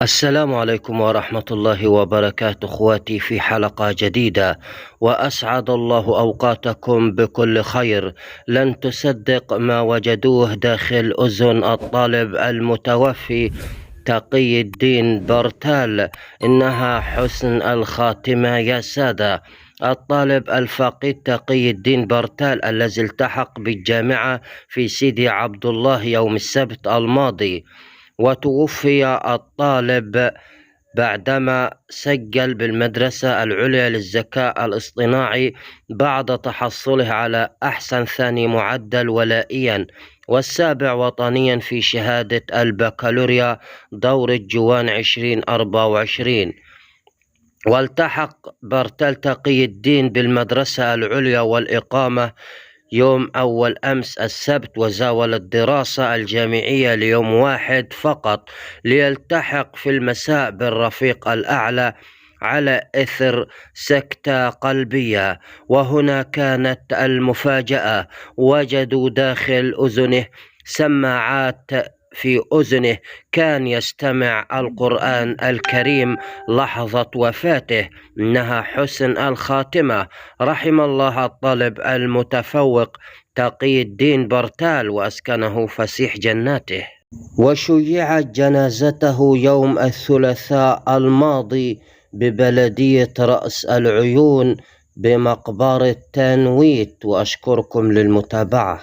السلام عليكم ورحمة الله وبركاته اخواتي في حلقة جديدة، وأسعد الله أوقاتكم بكل خير. لن تصدق ما وجدوه داخل أذن الطالب المتوفي تقي الدين برتال. إنها حسن الخاتمة يا سادة. الطالب الفقيد تقي الدين برتال الذي التحق بالجامعة في سيدي عبد الله يوم السبت الماضي، وتوفي الطالب بعدما سجل بالمدرسة العليا للذكاء الاصطناعي بعد تحصله على أحسن ثاني معدل ولائيا والسابع وطنيا في شهادة البكالوريا دورة جوان 2024. والتحق برتال تقي الدين بالمدرسة العليا والإقامة يوم أول أمس السبت، وزاول الدراسة الجامعية ليوم واحد فقط ليلتحق في المساء بالرفيق الأعلى على إثر سكتة قلبية. وهنا كانت المفاجأة، وجدوا داخل أذنه سماعات في أذنه كان يستمع القرآن الكريم لحظة وفاته. إنها حسن الخاتمة. رحم الله الطالب المتفوق تقي الدين برتال وأسكنه فسيح جناته. وشيعت جنازته يوم الثلاثاء الماضي ببلدية رأس العيون بمقبرة تنويت، وأشكركم للمتابعة.